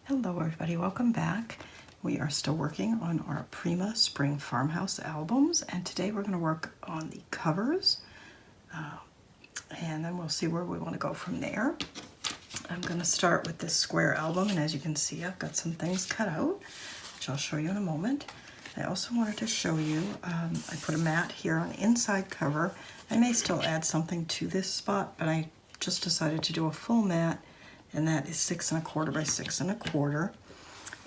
Hello everybody, welcome back. We are still working on our Prima Spring Farmhouse albums, and today we're going to work on the covers, and then we'll see where we want to go from there. I'm going to start with this square album, and as you can see I've got some things cut out, which I'll show you in a moment. I also wanted to show you, I put a mat here on the inside cover. I may still add something to this spot, but I just decided to do a full mat, and that is 6 1/4 by 6 1/4.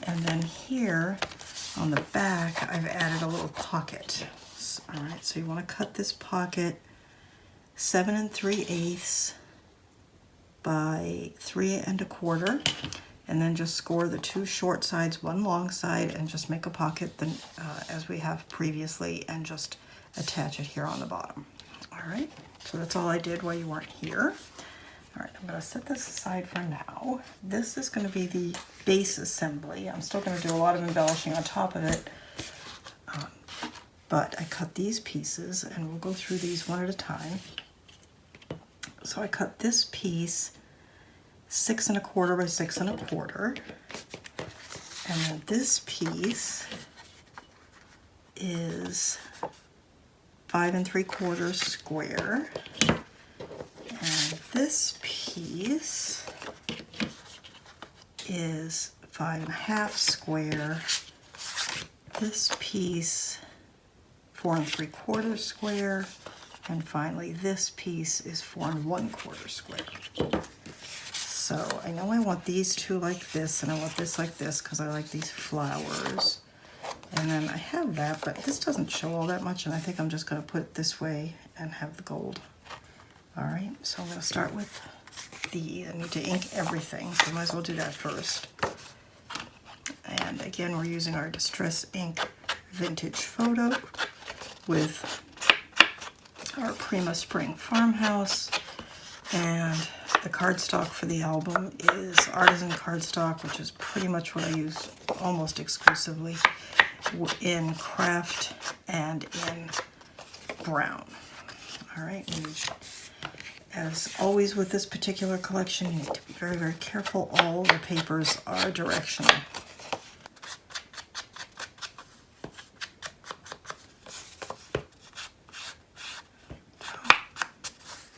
And then here on the back I've added a little pocket. All right, so you want to cut this pocket 7 3/8 by 3 1/4, and then just score the two short sides, one long side, and just make a pocket then, as we have previously, and just attach it here on the bottom. All right, so that's all I did while you weren't here. All right, I'm going to set this aside for now. This is going to be the base assembly. I'm still going to do a lot of embellishing on top of it, but I cut these pieces, and we'll go through these one at a time. So I cut this piece 6 1/4 by 6 1/4, and then this piece is 5 3/4 square. And this piece is 5 1/2 square. This piece 4 3/4 square. And finally this piece is 4 1/4 square. So I know I want these two like this, and I want this like this because I like these flowers. And then I have that, but this doesn't show all that much, and I think I'm just going to put it this way and have the gold. All right, so I'm going to start with I need to ink everything, so I might as well do that first. And again, we're using our Distress Ink Vintage Photo with our Prima Spring Farmhouse, and the cardstock for the album is artisan cardstock, which is pretty much what I use almost exclusively in craft and in brown. All right. As always with this particular collection, you need to be very, very careful. All the papers are directional.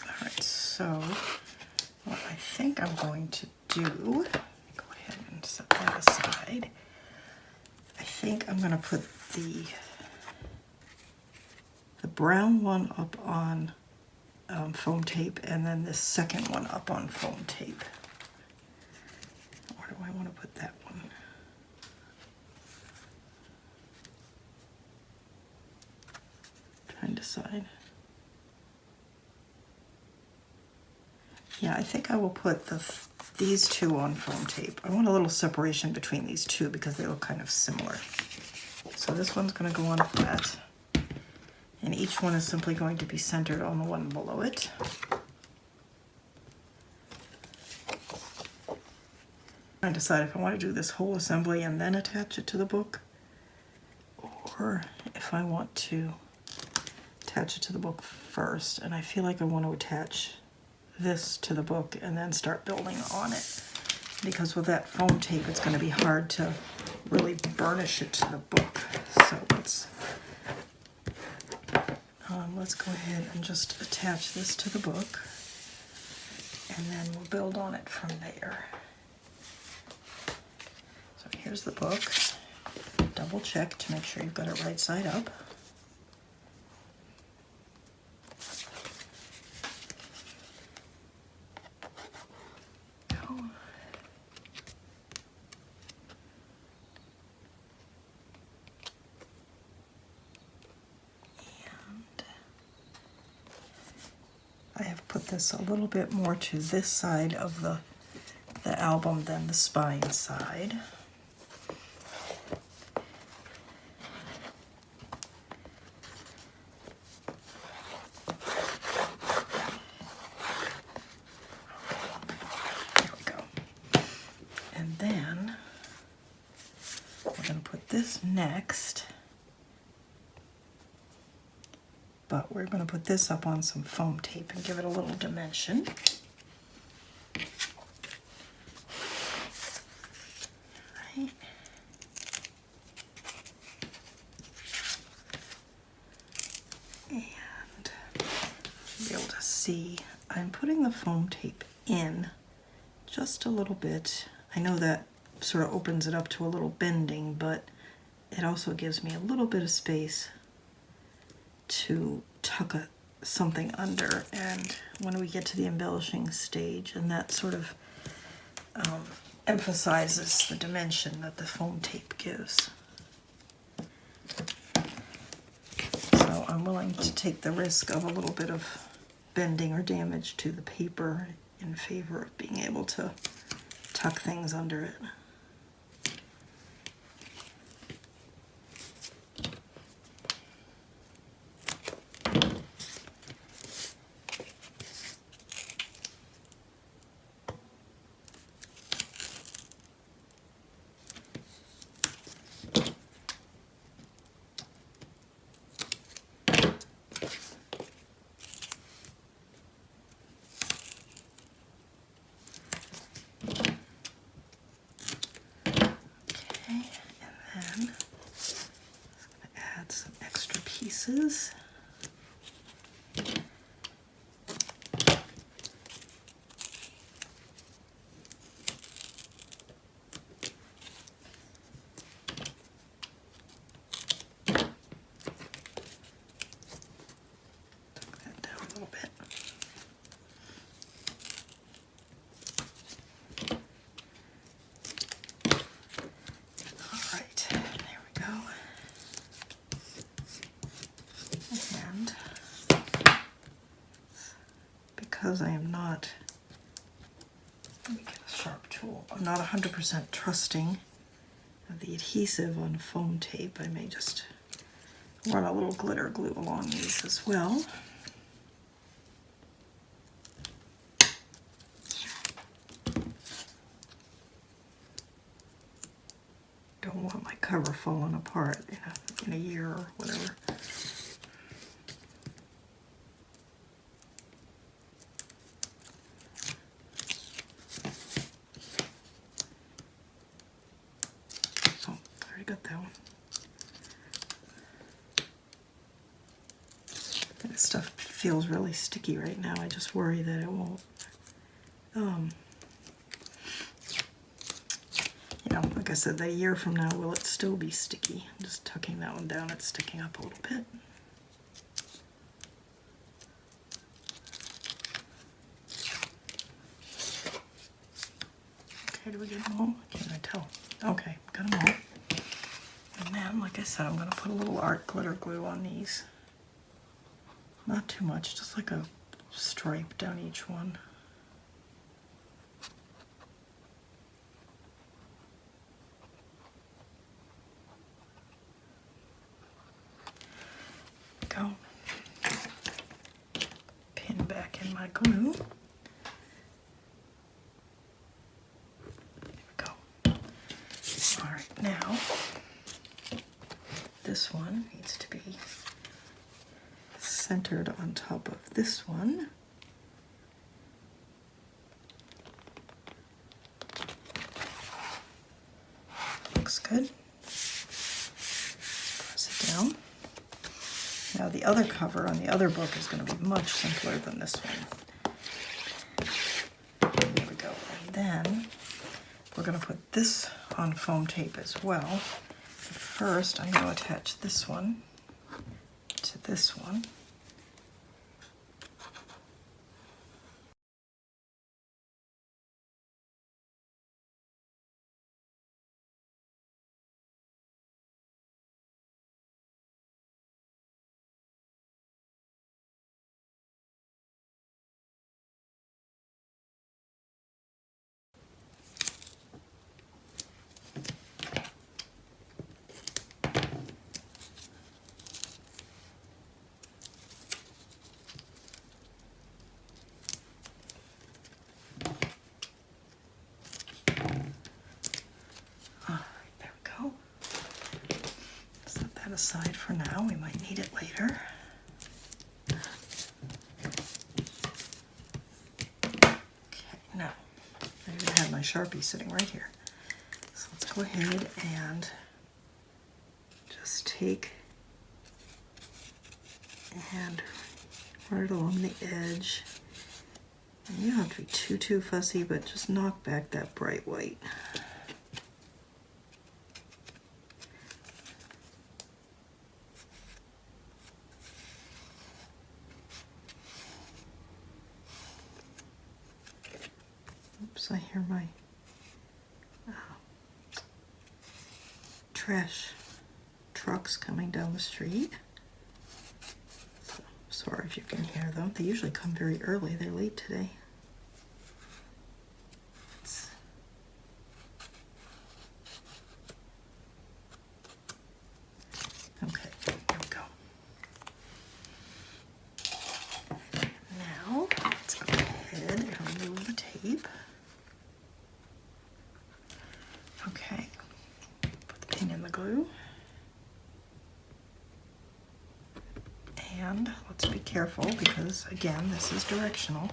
All right, so what I think I'm going to do, go ahead and set that aside. I think I'm going to put the brown one up on foam tape, and then this second one up on foam tape. Where do I want to put that one? Trying to decide. Yeah, I think I will put these two on foam tape. I want a little separation between these two because they look kind of similar. So this one's going to go on flat, and each one is simply going to be centered on the one below it. I decide if I want to do this whole assembly and then attach it to the book, or if I want to attach it to the book first. And I feel like I want to attach this to the book and then start building on it, because with that foam tape it's going to be hard to really burnish it to the book. So let's go ahead and just attach this to the book, and then we'll build on it from there. So here's the book. Double check to make sure you've got it right side up. I have put this a little bit more to this side of the album than the spine side. There we go. And then we're going to put this next. But we're going to put this up on some foam tape and give it a little dimension. right. And you'll be able to see I'm putting the foam tape in just a little bit. I know that sort of opens it up to a little bending, but it also gives me a little bit of space to tuck something under. And when we get to the embellishing stage, and that sort of emphasizes the dimension that the foam tape gives. So I'm willing to take the risk of a little bit of bending or damage to the paper in favor of being able to tuck things under it. Pieces. Tuck that down a little bit. All right, there we go. And because I am not, let me get a sharp tool, I'm not 100% trusting of the adhesive on foam tape, I may just run a little glitter glue along these as well. Don't want my cover falling apart in a year or whatever. Got that one. This stuff feels really sticky right now. I just worry that it won't. You know, like I said, a year from now, will it still be sticky? I'm just tucking that one down. It's sticking up a little bit. Okay, do we get them all? Can't I tell? Okay, got them all. And then, like I said, I'm going to put a little art glitter glue on these. Not too much, just like a stripe down each one. Go. Pin back in my glue. There we go. All right, now this one needs to be centered on top of this one. Looks good. Press it down. Now the other cover on the other book is going to be much simpler than this one. There we go. And then we're going to put this on foam tape as well. First, I'm going to attach this one to this one. Aside for now, we might need it later. Okay, now I even have my Sharpie sitting right here. So let's go ahead and just take and run it along the edge. And you don't have to be too fussy, but just knock back that bright white. Oops, I hear my trash trucks coming down the street. So, sorry if you can hear them. They usually come very early. They're late today. Okay, there we go. Now, let's go ahead and remove the tape. Okay, put the pin in the glue. And let's be careful because, again, this is directional.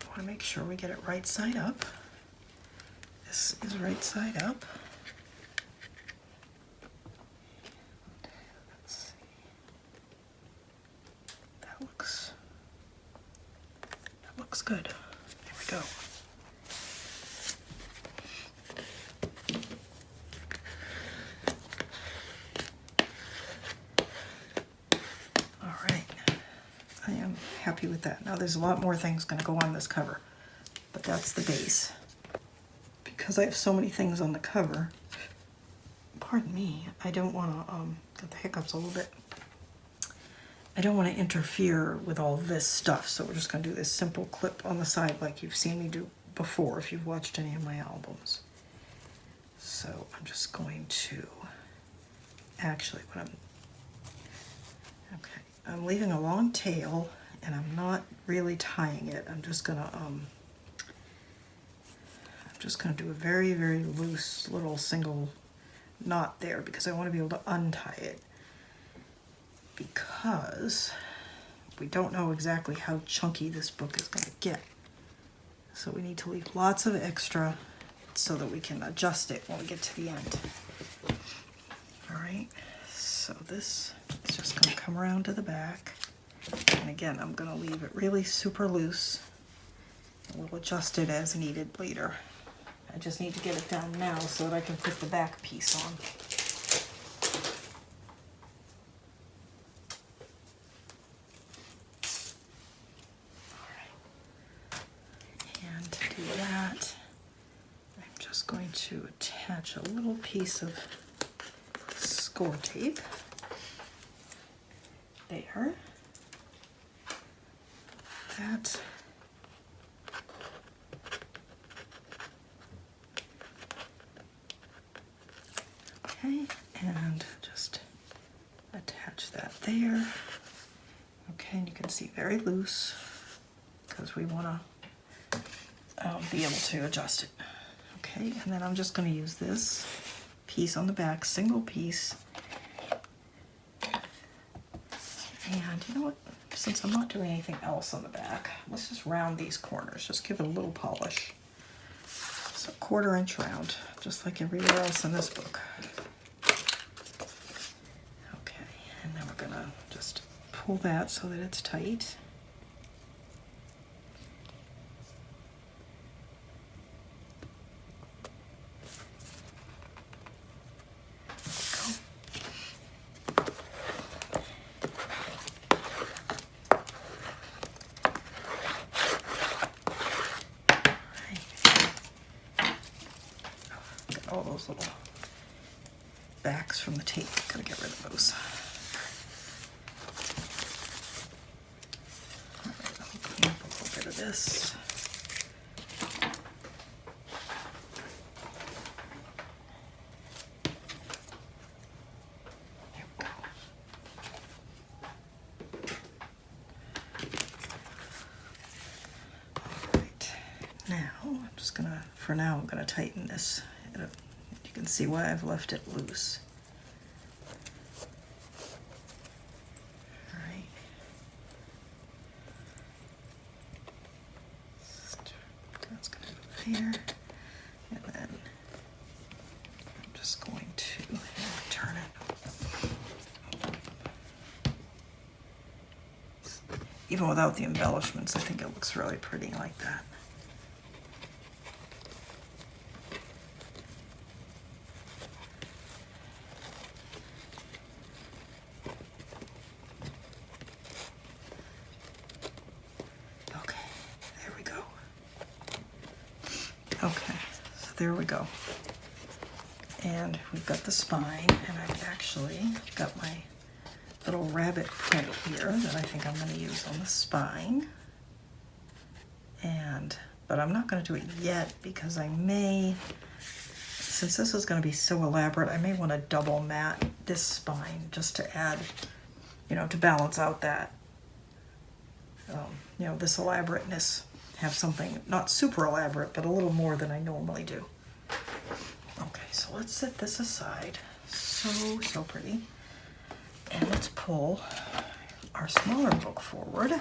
I want to make sure we get it right side up. This is right side up. Let's see. That looks good. There we go. Happy with that. Now there's a lot more things going to go on this cover, but that's the base. Because I have so many things on the cover, pardon me, I don't want to, get the hiccups a little bit. I don't want to interfere with all this stuff, so we're just going to do this simple clip on the side like you've seen me do before if you've watched any of my albums. So I'm just going to, actually, I'm leaving a long tail, and I'm not really tying it. I'm just gonna do a very, very loose little single knot there because I want to be able to untie it, because we don't know exactly how chunky this book is going to get. So we need to leave lots of extra so that we can adjust it when we get to the end. All right, so this is just going to come around to the back. And again, I'm going to leave it really super loose. And we'll adjust it as needed later. I just need to get it down now so that I can put the back piece on. Alright. And to do that, I'm just going to attach a little piece of score tape there. That. Okay, and just attach that there. Okay, and you can see very loose because we want to be able to adjust it. Okay, and then I'm just going to use this piece on the back, single piece. And you know what? Since I'm not doing anything else on the back, let's just round these corners. Just give it a little polish. So 1/4 inch round, just like everywhere else in this book. Okay, and then we're gonna just pull that so that it's tight. All those little backs from the tape, gotta get rid of those. All right, I'll clean up a little bit of this. There we go. All right, now I'm just gonna, for now, I'm gonna tighten this. You can see why I've left it loose. All right. That's going to go there. And then just going to turn it. Even without the embellishments, I think it looks really pretty like that. Okay, there we go. Okay, so there we go. And we've got the spine, and I've actually got my little rabbit print here that I think I'm going to use on the spine. But I'm not going to do it yet because I may, since this is going to be so elaborate, I may want to double mat this spine just to add, you know, to balance out that, you know, this elaborateness. Have something not super elaborate, but a little more than I normally do. Okay, so let's set this aside. So pretty. And let's pull our smaller book forward.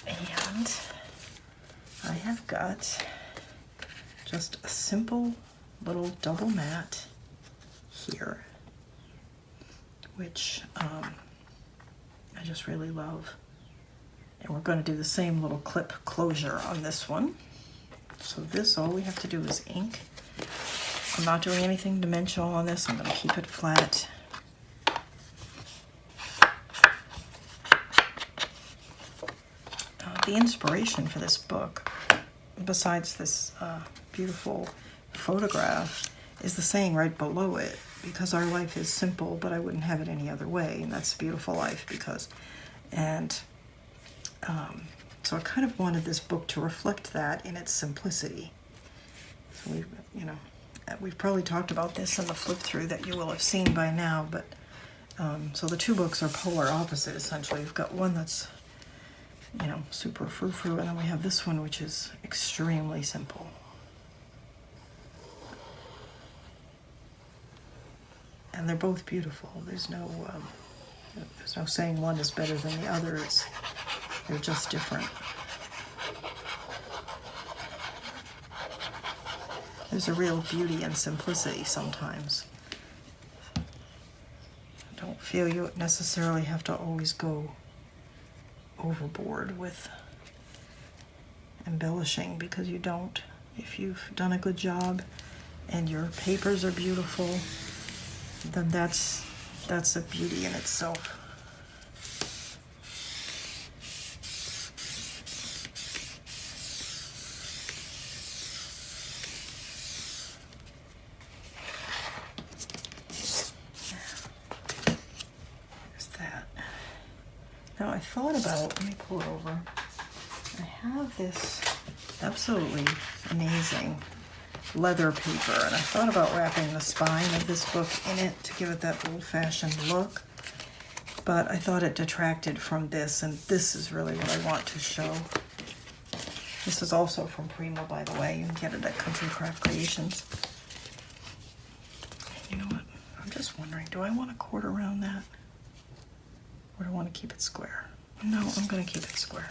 And I have got just a simple little double mat here, which I just really love. And we're going to do the same little clip closure on this one. So this, all we have to do is ink. I'm not doing anything dimensional on this. I'm going to keep it flat. The inspiration for this book, besides this beautiful photograph, is the saying right below it, because our life is simple, but I wouldn't have it any other way, and that's a beautiful life. Because, and so I kind of wanted this book to reflect that in its simplicity. So we've, you know, we've probably talked about this in the flip through that you will have seen by now, but so the two books are polar opposite essentially. We've got one that's, you know, super frou-frou, and then we have this one which is extremely simple. And they're both beautiful. There's no saying one is better than the other. They're just different. There's a real beauty in simplicity sometimes. I don't feel you necessarily have to always go overboard with embellishing, because you don't. If you've done a good job and your papers are beautiful, then that's a beauty in itself. There's that. Now I thought about, let me pull it over. I have this absolutely amazing leather paper, and I thought about wrapping the spine of this book in it to give it that old-fashioned look, but I thought it detracted from this, and this is really what I want to show. This is also from Prima, by the way. You can get it at Country Craft Creations. You know what? I'm just wondering, do I want a cord around that? Or do I want to keep it square? No, I'm going to keep it square.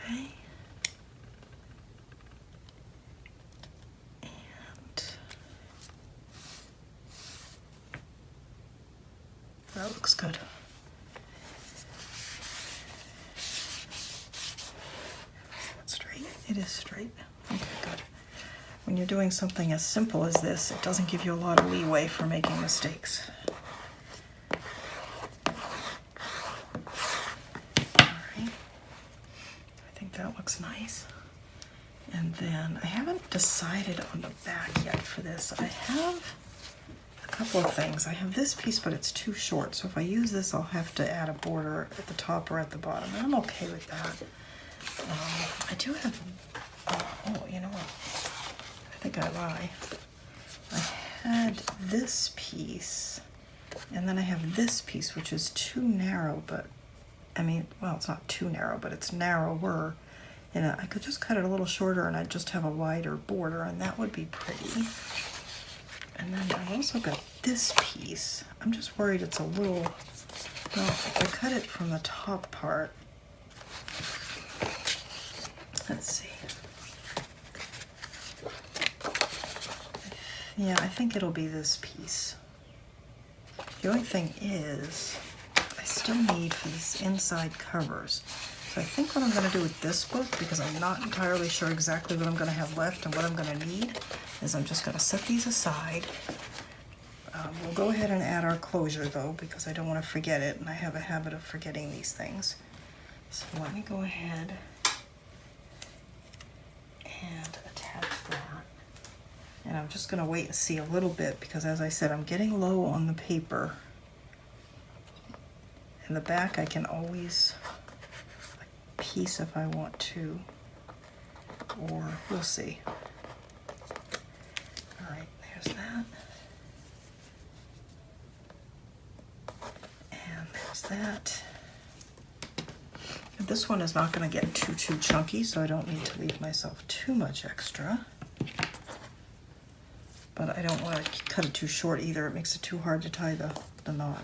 Okay. And that looks good. Straight. It is straight. Okay, good. When you're doing something as simple as this, it doesn't give you a lot of leeway for making mistakes. Alright. I think that looks nice. And then I haven't decided on the back yet for this. I have a couple of things. I have this piece, but it's too short. So if I use this, I'll have to add a border at the top or at the bottom. And I'm okay with that. I do have, oh, you know what? I think I lie. I had this piece, and then I have this piece, which is too narrow, but, I mean, well, it's not too narrow, but it's narrower. And I could just cut it a little shorter, and I'd just have a wider border, and that would be pretty. And then I've also got this piece. I'm just worried it's a little Well, if I cut it from the top part, let's see. Yeah, I think it'll be this piece. The only thing is, I still need for these inside covers. So I think what I'm going to do with this book, because I'm not entirely sure exactly what I'm going to have left and what I'm going to need, is I'm just going to set these aside. We'll go ahead and add our closure though, because I don't want to forget it, and I have a habit of forgetting these things. So let me go ahead and attach that. And I'm just going to wait and see a little bit, because as I said, I'm getting low on the paper. In the back I can always piece if I want to, or we'll see. All right, there's that. And there's that. And this one is not going to get too chunky, so I don't need to leave myself too much extra. But I don't want to cut it too short either. It makes it too hard to tie the knot.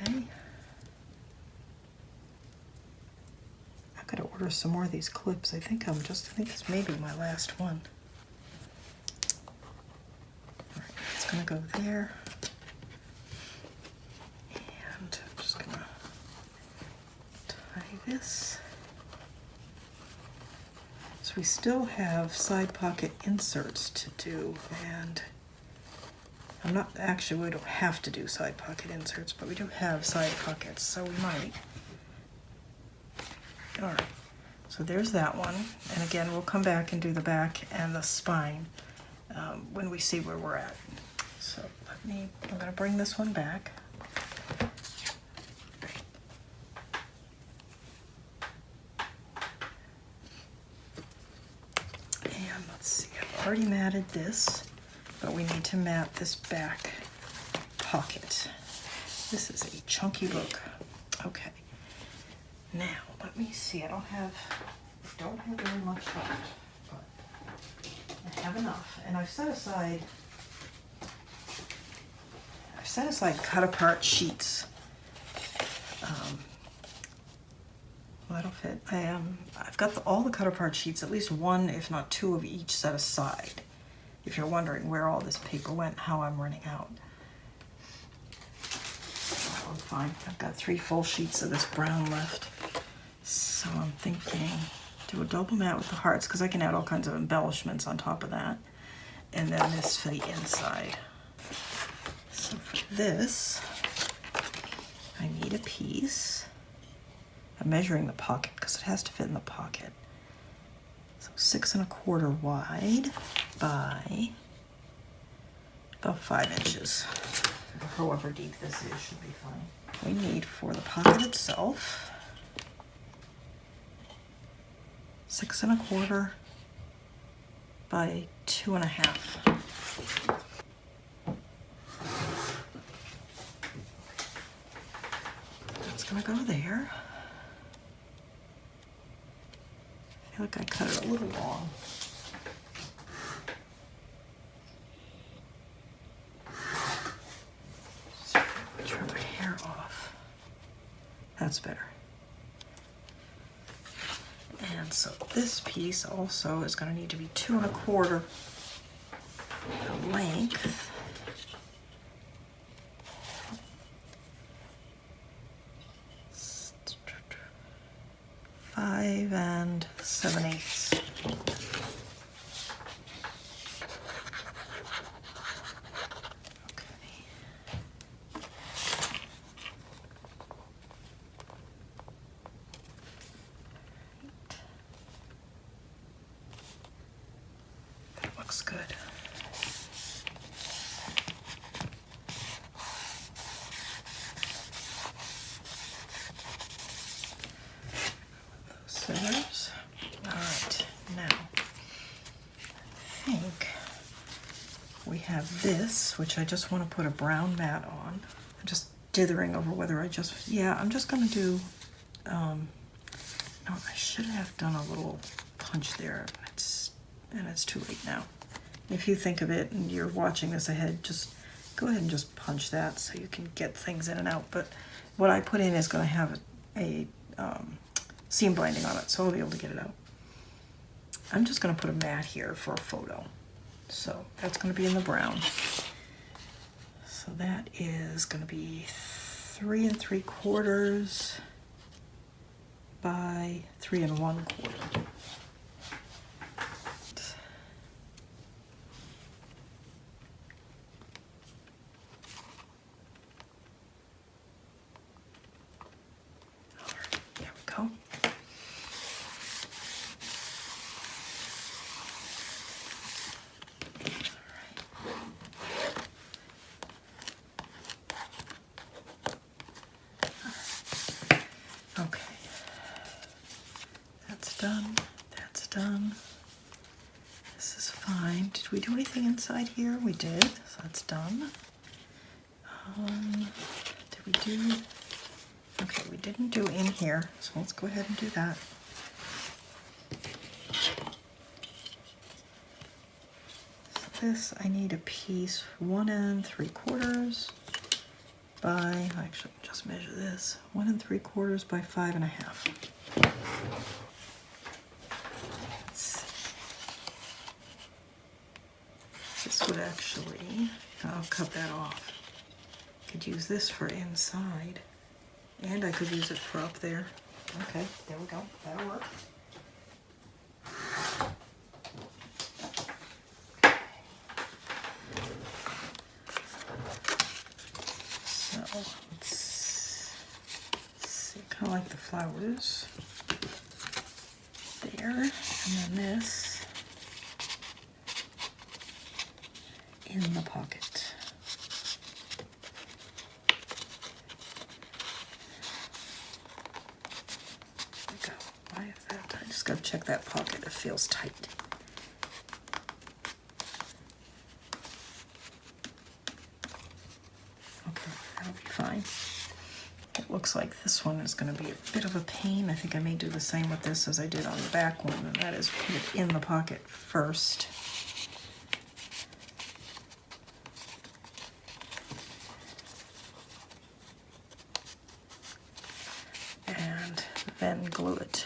Okay. I gotta order some more of these clips. I think this may be my last one. All right, it's gonna go there. And I'm just gonna tie this. So we still have side pocket inserts to do, and I'm not, actually we don't have to do side pocket inserts, but we do have side pockets, so we might. All right, so there's that one, and again we'll come back and do the back and the spine when we see where we're at. So I'm going to bring this one back. And let's see, I've already matted this, but we need to mat this back pocket. This is a chunky book. Okay. Now, let me see. I don't have very much left, but I have enough. And I've set aside cut apart sheets. Well, that'll fit. I've got all the cut apart sheets, at least one, if not two of each, set aside. If you're wondering where all this paper went, how I'm running out. Oh, I'm fine. I've got 3 full sheets of this brown left. So I'm thinking, do a double mat with the hearts, because I can add all kinds of embellishments on top of that. And then this for the inside. So for this, I need a piece. I'm measuring the pocket because it has to fit in the pocket. So 6 1/4 wide by about 5 inches. Or however deep this is should be fine. We need for the pocket itself 6 1/4 by 2 1/2. That's gonna go there. I feel like I cut it a little long. So trim my hair off. That's better. And so this piece also is going to need to be 2 1/4 the length. Five 7/8. Good. Those scissors. All right, now I think we have this, which I just want to put a brown mat on. I'm just dithering over whether I'm just going to do, no, I should have done a little punch there, and it's too late now. if you think of it and you're watching this ahead, just go ahead and just punch that so you can get things in and out. But what I put in is going to have a seam binding on it, so I'll be able to get it out. I'm just going to put a mat here for a photo. So that's going to be in the brown. So that is going to be 3 3/4 by 3 1/4. There we go. Okay, that's done, that's done. This is fine. Did we do anything inside here? We did, so that's done. Did we do, okay, we didn't do in here, so let's go ahead and do that. So this, I need a piece 1 3/4 by, actually just measure this, 1 3/4 by 5 1/2. This would actually, I'll cut that off. Could use this for inside, and I could use it for up there. Okay, there we go, that'll work. Let's see, kind of like the flowers there, and then this in the pocket. There we go. Why is that tight? I just gotta check that pocket. It feels tight. Okay, that'll be fine. It looks like this one is going to be a bit of a pain. I think I may do the same with this as I did on the back one, and that is put it in the pocket first. And then glue it.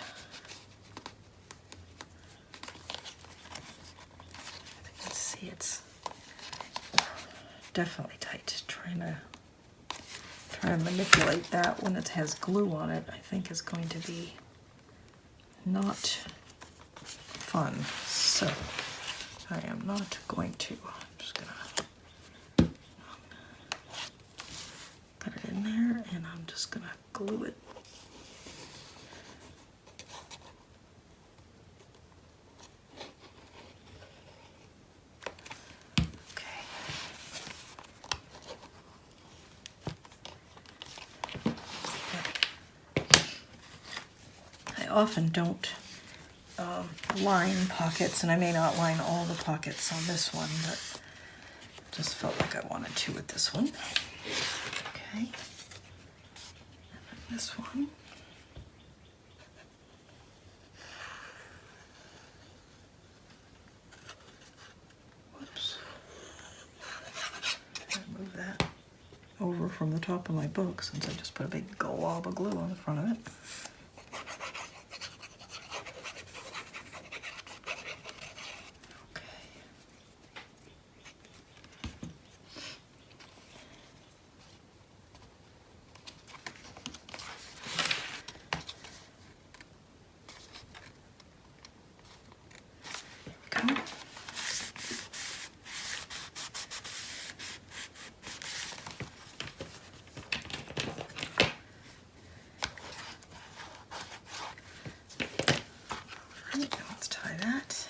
As you can see, it's definitely tight. Trying to manipulate that when it has glue on it, I think is going to be not fun. So I am not going to. I'm just gonna put it in there, and I'm just gonna glue it. I often don't line pockets, and I may not line all the pockets on this one, but just felt like I wanted to with this one. Okay, and then this one. Whoops. I'll move that over from the top of my book since I just put a big glob of glue on the front of it. Let's tie that.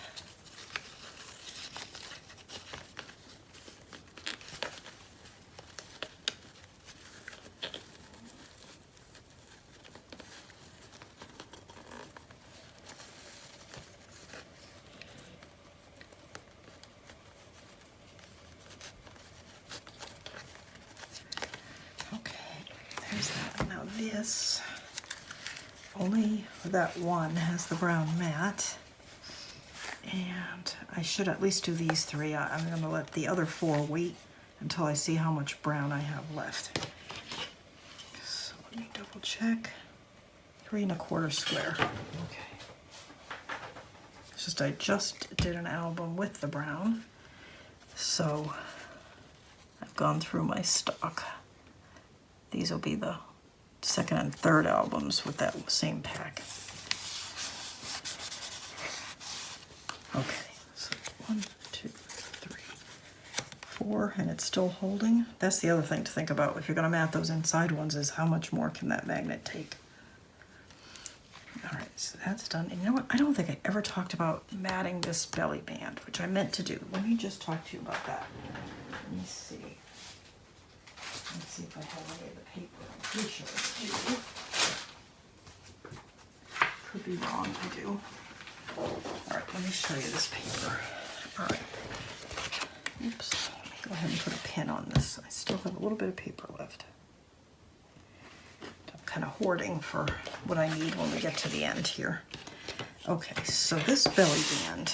Okay, there's that. Now this, only that one has the brown mat. And I should at least do these 3. I'm going to let the other 4 wait until I see how much brown I have left. So let me double check. 3 1/4 square. Okay. It's just I just did an album with the brown, so I've gone through my stock. These will be the 2nd and 3rd albums with that same pack. Okay, so 1, 2, 3, 4, and it's still holding. That's the other thing to think about if you're going to mat those inside ones, is how much more can that magnet take. All right, so that's done. And you know what? I don't think I ever talked about matting this belly band, which I meant to do. Let me just talk to you about that. Let me see. Let's see if I have any of the paper. I'm pretty sure I do. Could be wrong, I do. All right, let me show you this paper. All right. Oops. Let me go ahead and put a pin on this. I still have a little bit of paper left. I'm kind of hoarding for what I need when we get to the end here. Okay, so this belly band,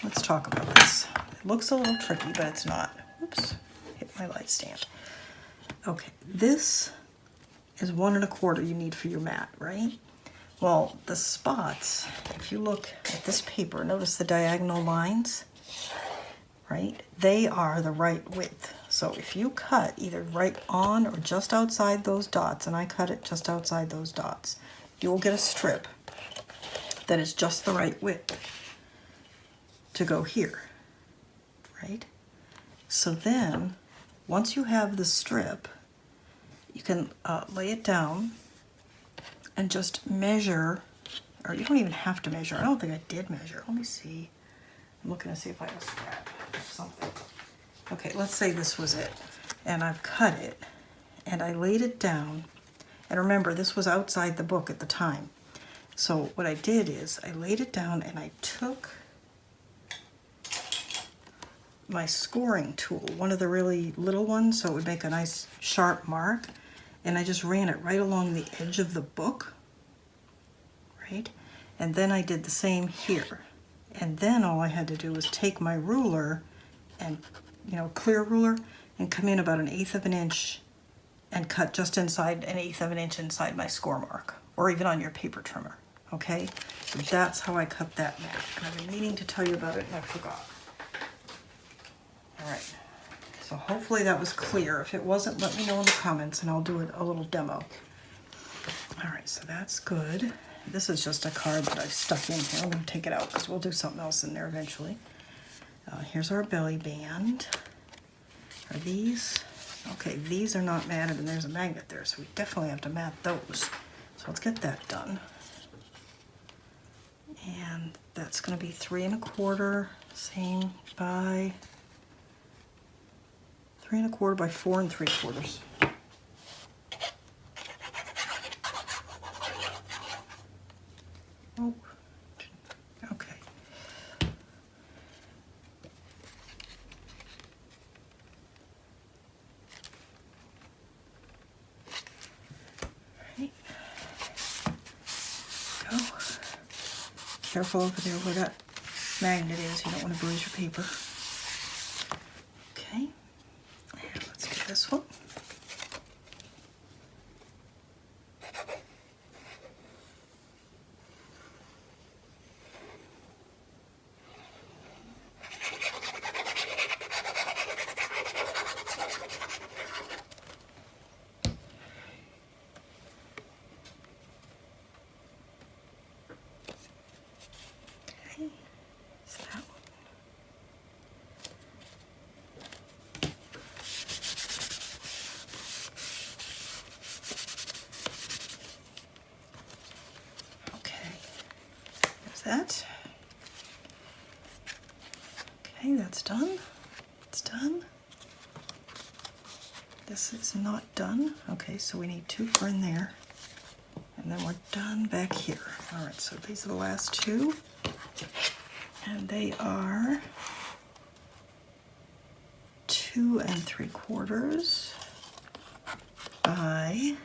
let's talk about this. It looks a little tricky, but it's not. Oops, hit my light stand. Okay, this is 1 1/4 you need for your mat, right? Well, the spots, if you look at this paper, notice the diagonal lines, right? They are the right width. So if you cut either right on or just outside those dots, and I cut it just outside those dots, you will get a strip that is just the right width to go here, right? So then, once you have the strip, you can lay it down and just measure, or you don't even have to measure. I don't think I did measure. Let me see. I'm looking to see if I have a scrap or something. Okay, let's say this was it. And I've cut it, and I laid it down. And remember, this was outside the book at the time. So what I did is I laid it down and I took my scoring tool, one of the really little ones, so it would make a nice sharp mark, and I just ran it right along the edge of the book, right? And then I did the same here. And then all I had to do was take my ruler and, clear ruler, and come in about 1/8 of an inch and cut just inside 1/8 of an inch inside my score mark, or even on your paper trimmer, okay? So that's how I cut that mat. And I've been meaning to tell you about it and I forgot. All right, so hopefully that was clear. If it wasn't, let me know in the comments and I'll do a little demo. All right, so that's good. This is just a card that I've stuck in here. I'm going to take it out because we'll do something else in there eventually. Here's our belly band. Are these? Okay, these are not matted and there's a magnet there, so we definitely have to mat those. So let's get that done. And that's going to be 3 1/4, same by 3 1/4 by 4 3/4. Oh, okay. Right. Go. Careful over there where that magnet is. You don't want to bruise your paper. Okay. And let's get this one. That. Okay, that's done. It's done. This is not done. Okay, so we need 2 for in there. And then we're done back here. All right, so these are the last 2. And they are 2 3/4 by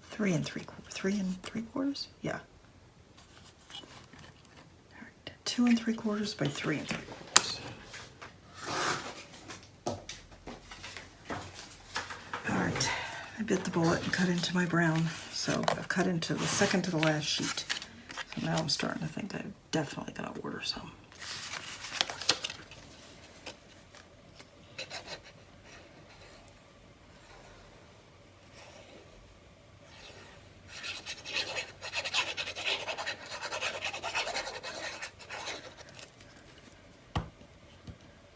3 3/4. 3 3/4? Yeah. 2 3/4 by 3 3/4. bit the bullet and cut into my brown. So I've cut into the second to the last sheet. So now I'm starting to think I'm definitely gonna order some.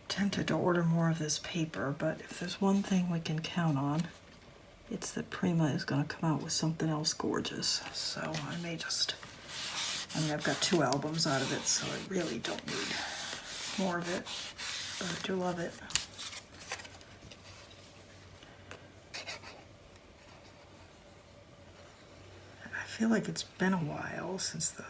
Tempted to order more of this paper, but if there's one thing we can count on, it's that Prima is going to come out with something else gorgeous. So I may just, I mean, I've got 2 albums out of it, so I really don't need more of it, but I do love it. I feel like it's been a while since the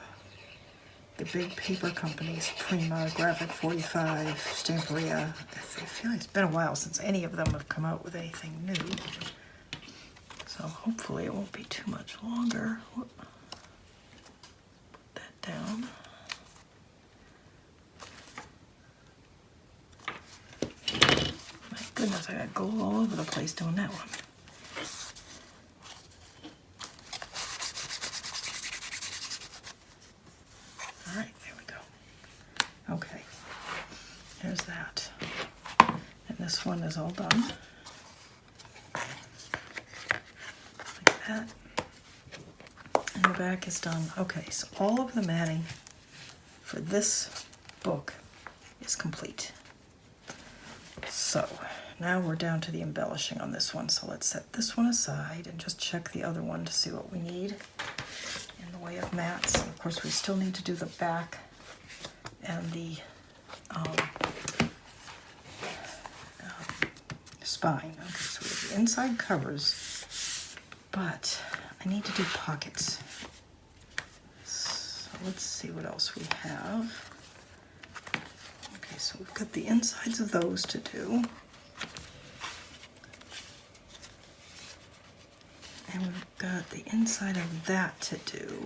big paper companies, Prima, Graphic 45, Stamperia, I feel like it's been a while since any of them have come out with anything new. So hopefully it won't be too much longer. Whoop. Put that down. My goodness, I got glue all over the place doing that one. All right, there we go. Okay, there's that. And this one is all done. Like that. And the back is done. Okay, so all of the matting for this book is complete. So now we're down to the embellishing on this one. So let's set this one aside and just check the other one to see what we need in the way of mats. And of course, we still need to do the back and the spine. Okay, so we have the inside covers, but I need to do pockets. So let's see what else we have. Okay, so we've got the insides of those to do. And we've got the inside of that to do.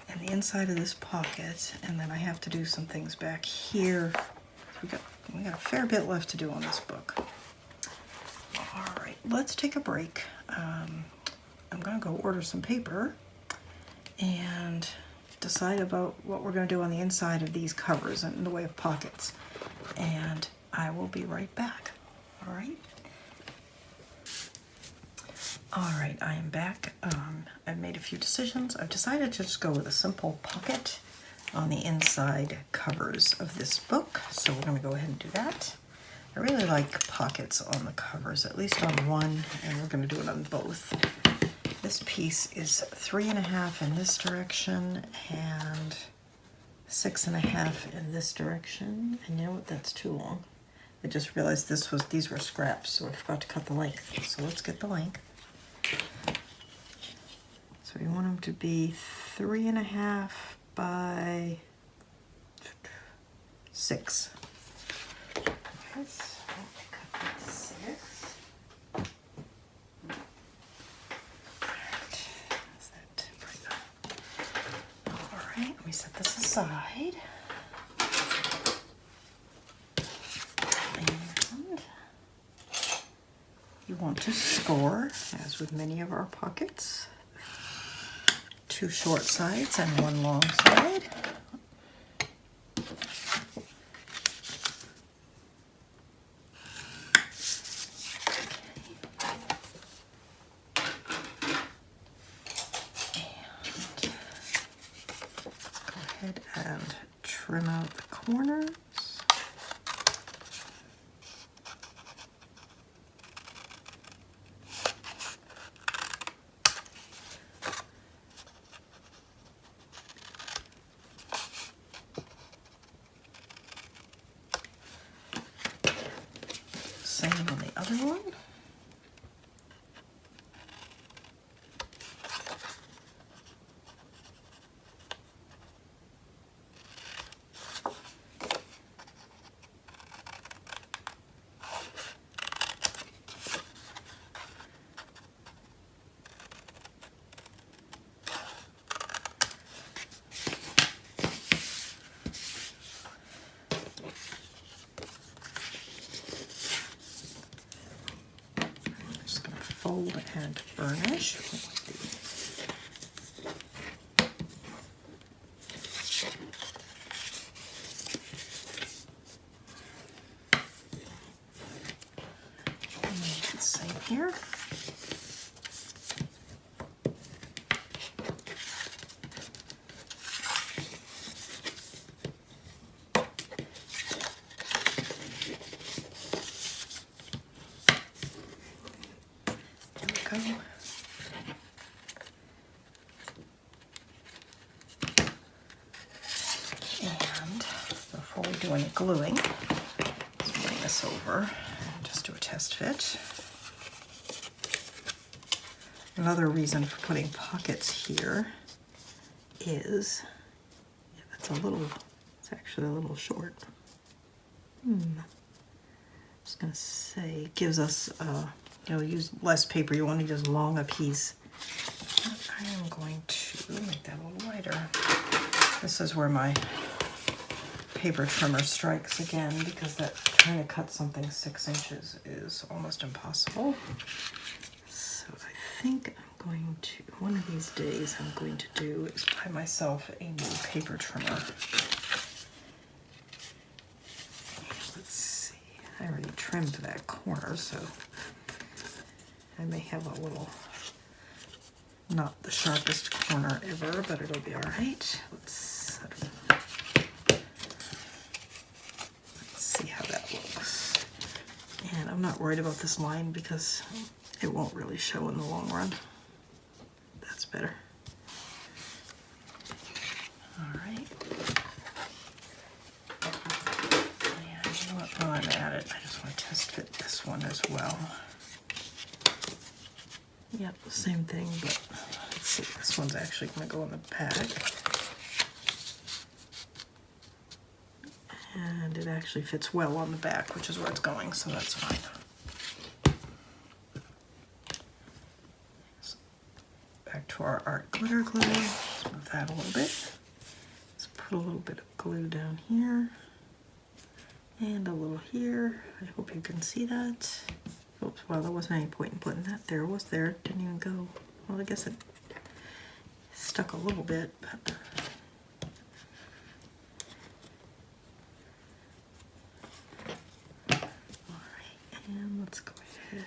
And the inside of this pocket. And then I have to do some things back here. We got a fair bit left to do on this book. All right, let's take a break. I'm gonna go order some paper and decide about what we're going to do on the inside of these covers in the way of pockets. And I will be right back. All right. All right, I am back. I've made a few decisions. I've decided to just go with a simple pocket on the inside covers of this book. So we're going to go ahead and do that. I really like pockets on the covers, at least on one, and we're going to do it on both. This piece is 3.5 in this direction and 6.5 in this direction. And you know what? That's too long. I just realized these were scraps, so I forgot to cut the length. So let's get the length. So we want them to be 3.5 by 6. Okay, so cut that 6. Alright, let me set this aside. And you want to score, as with many of our pockets, 2 short sides and 1 long side. And trim out the corners. Same on the other one. fold and burnish. And the same here. Go. And before we do any gluing, let's bring this over and just do a test fit. Another reason for putting pockets here is it's actually a little short. I'm just gonna say it gives us use less paper. You want to use as long a piece. I am going to make that a little lighter. This is where my paper trimmer strikes again, because that trying to cut something 6 inches is almost impossible. So I think I'm going to, one of these days I'm going to do is buy myself a new paper trimmer. Let's see, I already trimmed that corner, so I may have a little, not the sharpest corner ever, but it'll be all right. Let's see how that looks. And I'm not worried about this line because it won't really show in the long run. That's better. All right. And you know what, while I'm at it, I just want to test fit this one as well. Yep, same thing, but let's see, this one's actually going to go in the back. And it actually fits well on the back, which is where it's going, so that's fine. So back to our art glitter glue. Let's move that a little bit. Let's put a little bit of glue down here. And a little here. I hope you can see that. Oops, well, there wasn't any point in putting that there. Was there? Didn't even go. Well, I guess it stuck a little bit, but all right. And let's go ahead.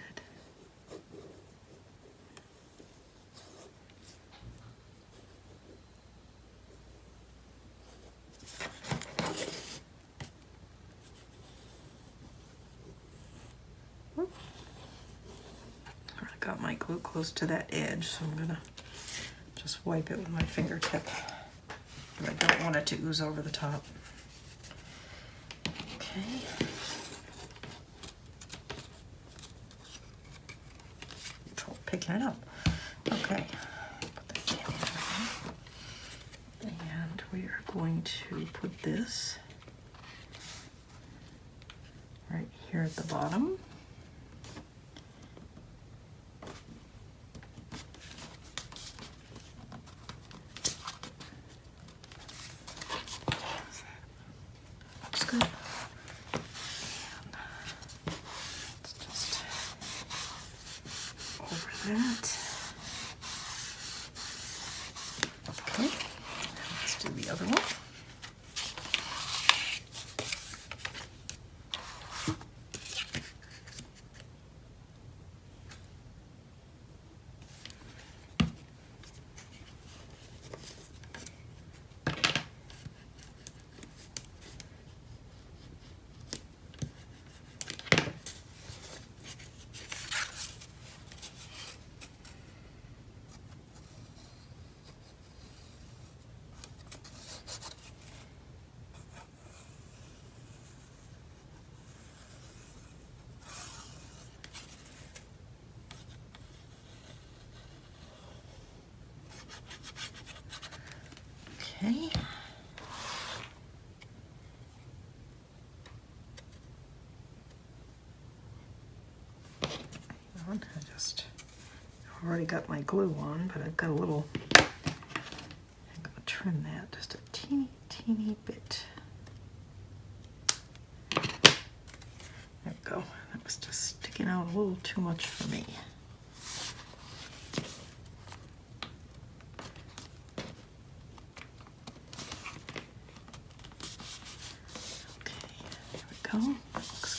Got my glue close to that edge, so I'm gonna just wipe it with my fingertip. But I don't want it to ooze over the top. Okay. Trouble picking it up. Okay. Put that camera in. And we are going to put this right here at the bottom. Good. And let's just over that. Okay, let's do the other one. Okay. I've already got my glue on, but I've got a little, I'm going to trim that just a teeny bit. There we go. That was just sticking out a little too much for me.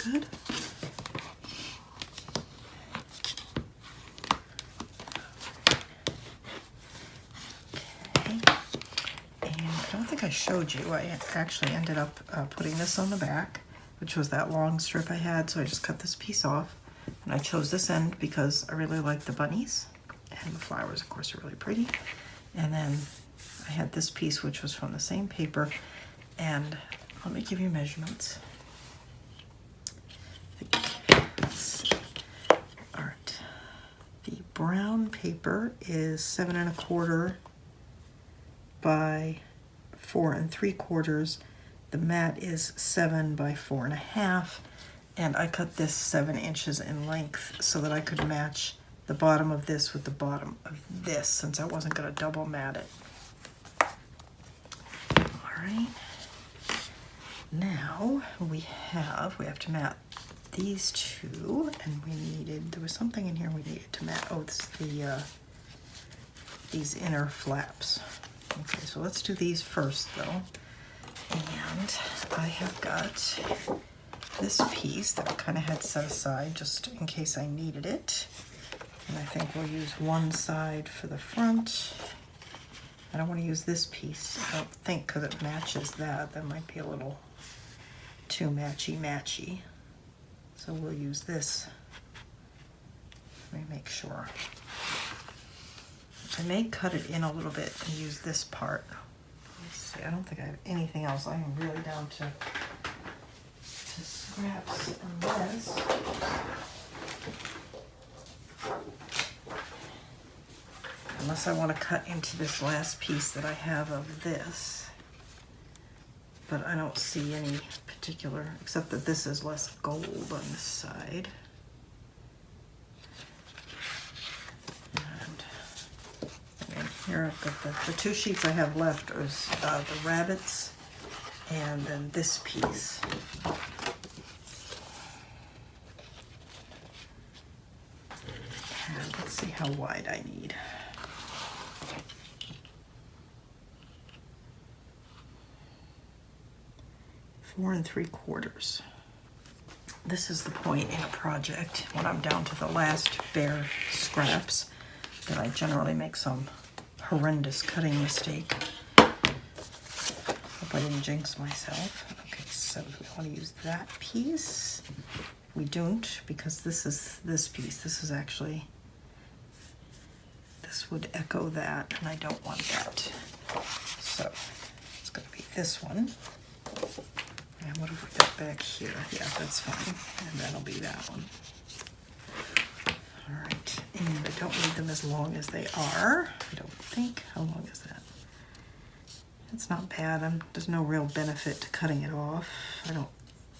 good. Okay. And I don't think I showed you. I actually ended up putting this on the back, which was that long strip I had, so I just cut this piece off. And I chose this end because I really like the bunnies, and the flowers, of course, are really pretty. And then I had this piece, which was from the same paper, and let me give you measurements. Let's see. All right. The brown paper is 7 1/4 by 4 3/4. The matte is 7 by 4 1/2, and I cut this 7 inches in length so that I could match the bottom of this with the bottom of this, since I wasn't going to double mat it. All right. Now we have to mat these two, and there was something in here we needed to mat. Oh, it's these inner flaps. Okay, so let's do these first though. And I have got this piece that I kind of had set aside just in case I needed it. And I think we'll use one side for the front. I don't want to use this piece, I don't think, because it matches that. That might be a little too matchy-matchy. So we'll use this. Let me make sure. I may cut it in a little bit and use this part. Let's see, I don't think I have anything else. I am really down to scraps and this. Unless I want to cut into this last piece that I have of this. But I don't see any particular, except that this is less gold on this side. And here I've got the two sheets I have left is the rabbits and then this piece. And let's see how wide I need. 4 3/4. This is the point in a project when I'm down to the last bare scraps that I generally make some horrendous cutting mistake. Hope I didn't jinx myself. Okay, so we want to use that piece. We don't, because this is this piece. This is actually, this would echo that, and I don't want that. So it's going to be this one. And what have we got back here? Yeah, that's fine. And that'll be that one. All right. And I don't need them as long as they are. I don't think. How long is that? It's not bad. There's no real benefit to cutting it off. I don't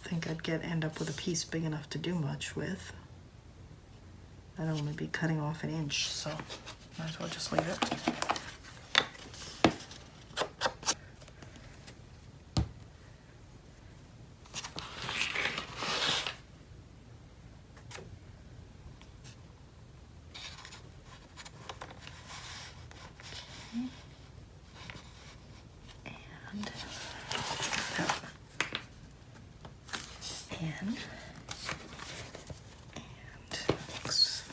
think I'd end up with a piece big enough to do much with. I'd only be cutting off 1 inch, so might as well just leave it. And looks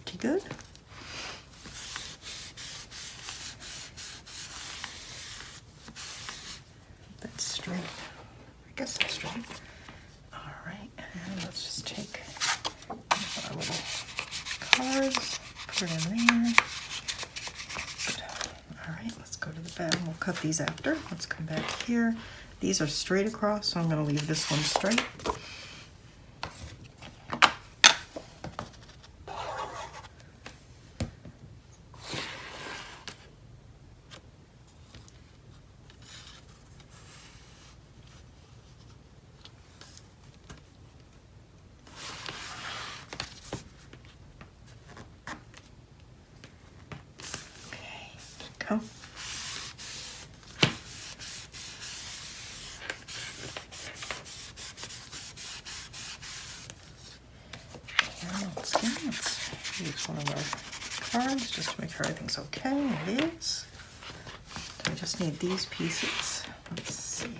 pretty good. That's straight. I guess that's straight. All right, and let's just take our little cards, put it in there. Good. All right, let's go to the bed and we'll cut these after. Let's come back here. These are straight across, so I'm going to leave this one straight. Go. And let's use one of our cards just to make sure everything's okay. It is. I just need these pieces. Let's see.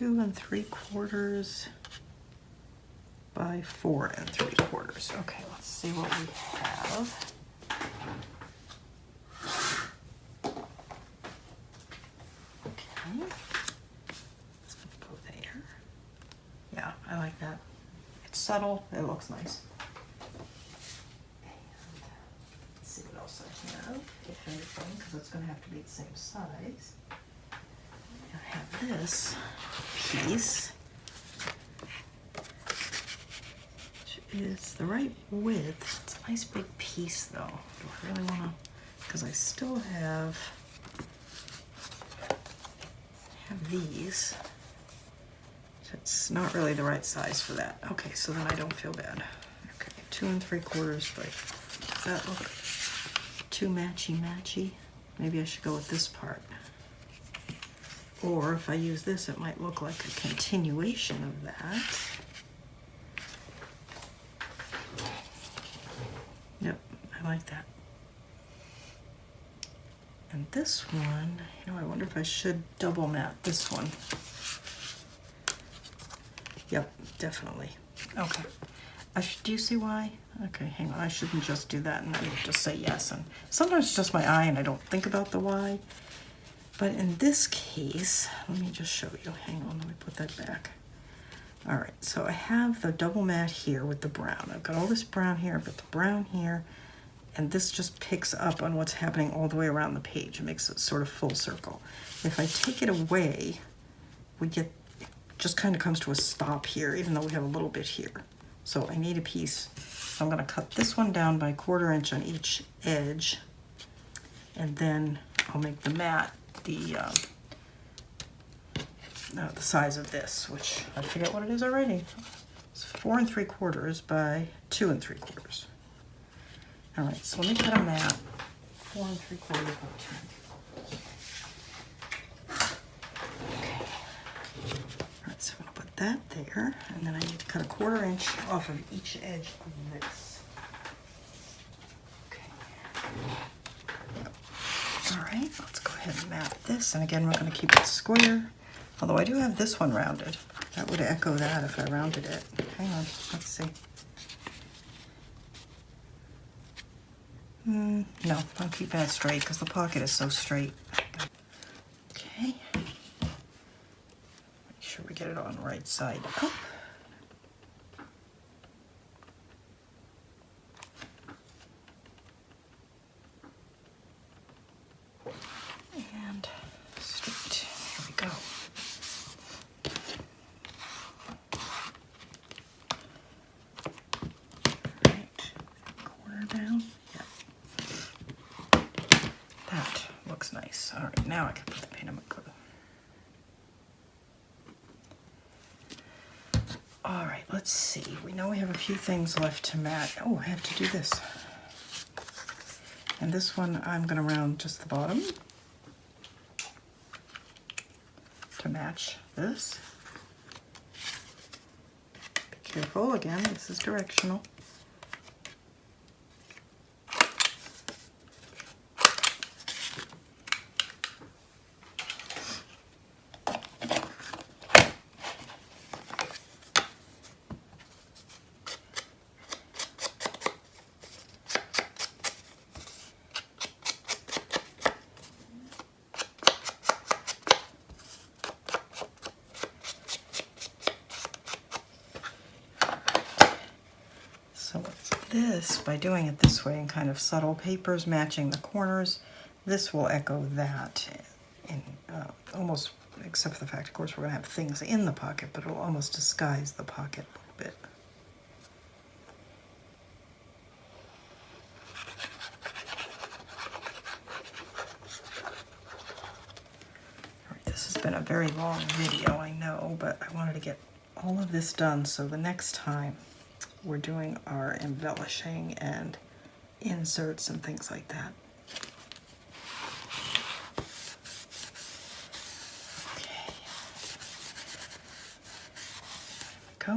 2 3/4 by 4 3/4. Okay, let's see what we have. Okay, let's go there. Yeah, I like that. It's subtle, it looks nice. And let's see what else I have, if anything, because it's going to have to be the same size. I have this piece, which is the right width. It's a nice big piece though. Do I really want to, because I still have these. It's not really the right size for that. Okay, so then I don't feel bad. Okay, 2 3/4 by, does that look too matchy-matchy? Maybe I should go with this part. Or if I use this, it might look like a continuation of that. Yep, I like that. And this one, you know, I wonder if I should double mat this one. Yep, definitely. Okay. Do you see why? Okay, hang on. I shouldn't just do that and then just say yes. And sometimes it's just my eye and I don't think about the why. But in this case, let me just show you. Hang on, let me put that back. All right, so I have the double mat here with the brown. I've got all this brown here, but the brown here, and this just picks up on what's happening all the way around the page. It makes it sort of full circle. If I take it away, we get, it just kind of comes to a stop here, even though we have a little bit here. So I need a piece. So I'm gonna cut this one down by 1/4 inch on each edge, and then I'll make the mat the size of this, which I forget what it is already. It's 4 3/4 by 2 3/4. All right, so let me cut a mat 4 3/4 by 2 3/4. Okay. All right, so I'm gonna put that there, and then I need to cut a 1/4 inch off of each edge of this. Okay. Yep. All right, let's go ahead and mat this, and again, we're going to keep it square. Although I do have this one rounded. That would echo that if I rounded it. Hang on, let's see. No, I'm keeping it straight because the pocket is so straight. Okay. Make sure we get it on the right side up. And straight. Here we go. Right. Corner down. Yep. That looks nice. All right, now I can put the paint on my glue. All right, let's see. We know we have a few things left to mat. Oh, I have to do this. And this one, I'm going to round just the bottom to match this. Be careful, again, this is directional. So this, by doing it this way in kind of subtle papers matching the corners, this will echo that in almost, except for the fact, of course, we're going to have things in the pocket, but it'll almost disguise the pocket a little bit. All right, this has been a very long video, I know, but I wanted to get all of this done so the next time we're doing our embellishing and inserts and things like that. Okay. There we go.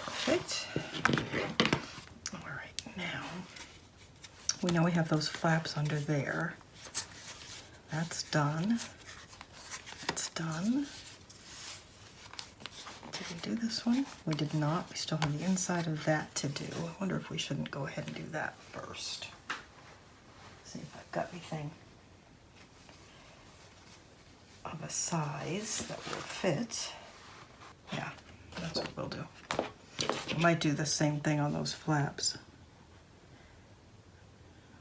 Perfect. All right, now we know we have those flaps under there. That's done. That's done. Did we do this one? We did not. We still have the inside of that to do. I wonder if we shouldn't go ahead and do that first. See if I've got anything of a size that will fit. Yeah, that's what we'll do. I might do the same thing on those flaps.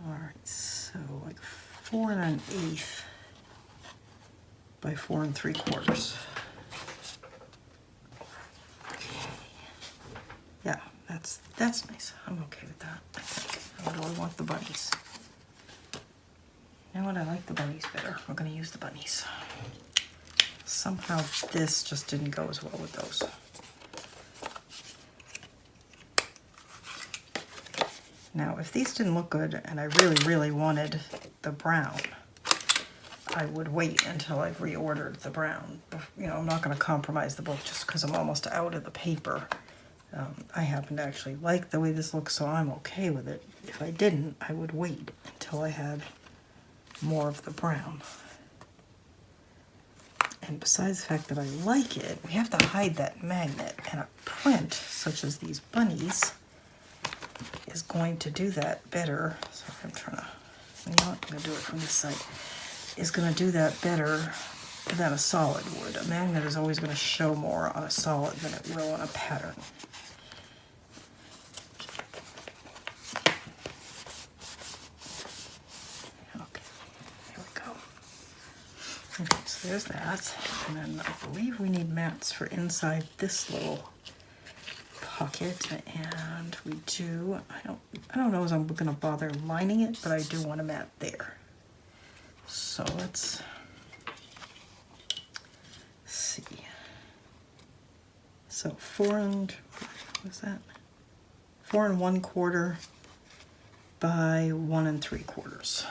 All right, so like 4 1/8 by 4 3/4. Okay. Yeah, that's nice. I'm okay with that, I think. Or do I want the bunnies? You know what? I like the bunnies better. We're going to use the bunnies. Somehow this just didn't go as well with those. Now, if these didn't look good and I really, really wanted the brown, I would wait until I've reordered the brown. You know, I'm not going to compromise the book just because I'm almost out of the paper. I happen to actually like the way this looks, so I'm okay with it. If I didn't, I would wait until I had more of the brown. And besides the fact that I like it, we have to hide that magnet, and a print such as these bunnies is going to do that better. Sorry, I'm trying to, you know what, I'm going to do it from this side. Is going to do that better than a solid would. A magnet is always going to show more on a solid than it will on a pattern. Okay, here we go. Okay, so there's that. And then I believe we need mats for inside this little pocket, and we do. I don't know if I'm going to bother lining it, but I do want a mat there. So let's see. So 4 1/4 by 1 3/4.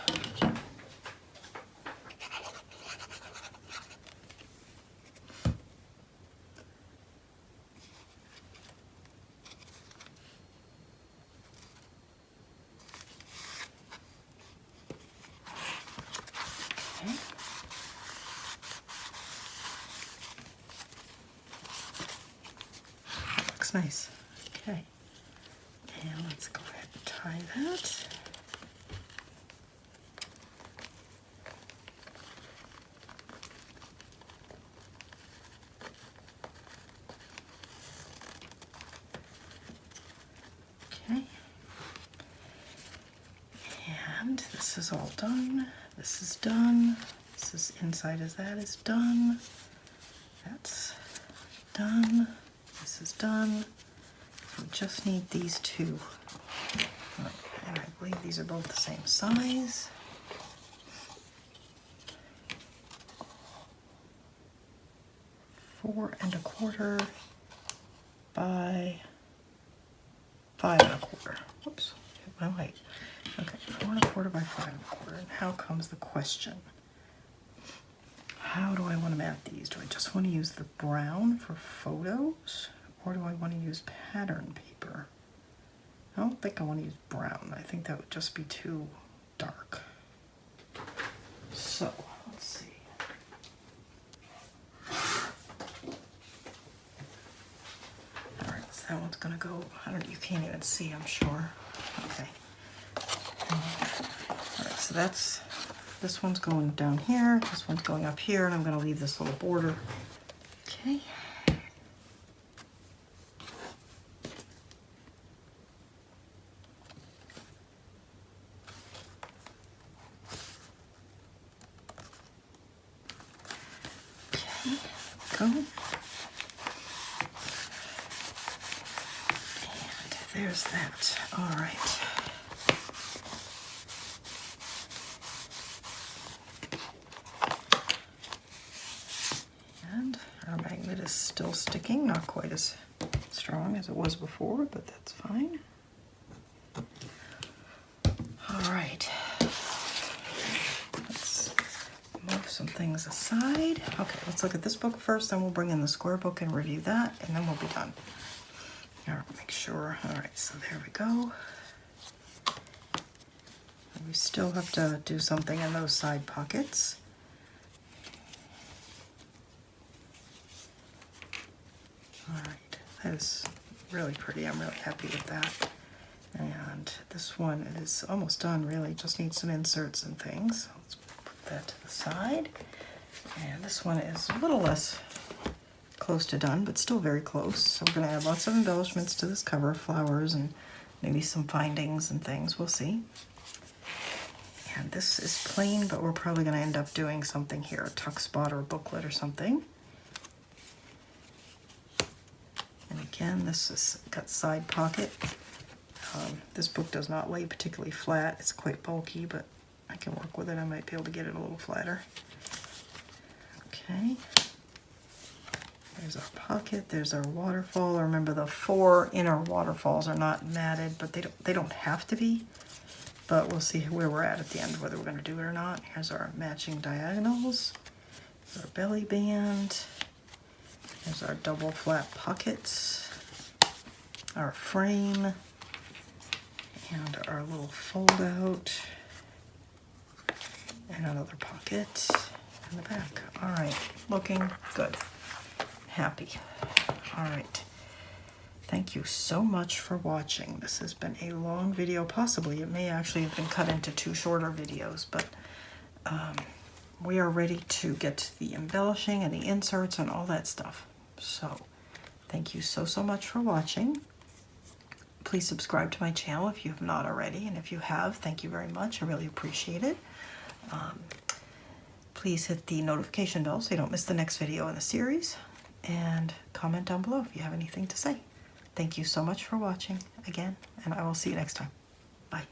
Nice. Okay. And let's go ahead and tie that. Okay. And this is all done. This is done. This is inside as that is done. That's done. This is done. So we just need these two. And I believe these are both the same size. Four 4 1/4 by 5 1/4. Whoops, hit my light. Okay, 4 1/4 by 5 1/4. And how comes the question? How do I want to mat these? Do I just want to use the brown for photos? Or do I want to use pattern paper? I don't think I want to use brown. I think that would just be too dark. So, let's see. Alright, so that one's gonna go, you can't even see, I'm sure. Okay. Alright, so this one's going down here, this one's going up here, and I'm gonna leave this little border. Okay. Go. And there's that. All right. And our magnet is still sticking, not quite as strong as it was before, but that's fine. All right. Move some things aside. Okay, let's look at this book first, then we'll bring in the square book and review that, and then we'll be done. All right, make sure. All right, so there we go. And we still have to do something in those side pockets. That is really pretty. I'm really happy with that. And this one is almost done, really. Just needs some inserts and things. Let's put that to the side. And this one is a little less close to done, but still very close. So we're going to add lots of embellishments to this cover, flowers and maybe some findings and things. We'll see. And this is plain, but we're probably going to end up doing something here, a tuck spot or a booklet or something. And again, this has got side pocket. This book does not lay particularly flat. It's quite bulky, but I can work with it. I might be able to get it a little flatter. Okay. There's our pocket. There's our waterfall. Remember, the 4 inner waterfalls are not matted, but they don't have to be. But we'll see where we're at the end, whether we're going to do it or not. Here's our matching diagonals. Here's our belly band. Here's our double flat pockets. Our frame. And our little fold out. And another pocket in the back. All right, looking good. Happy. All right. Thank you so much for watching. This has been a long video. Possibly it may actually have been cut into 2 shorter videos, but we are ready to get to the embellishing and the inserts and all that stuff. So thank you so much for watching. Please subscribe to my channel if you have not already, and if you have, thank you very much. I really appreciate it. Please hit the notification bell so you don't miss the next video in the series, and comment down below if you have anything to say. Thank you so much for watching again, and I will see you next time. Bye.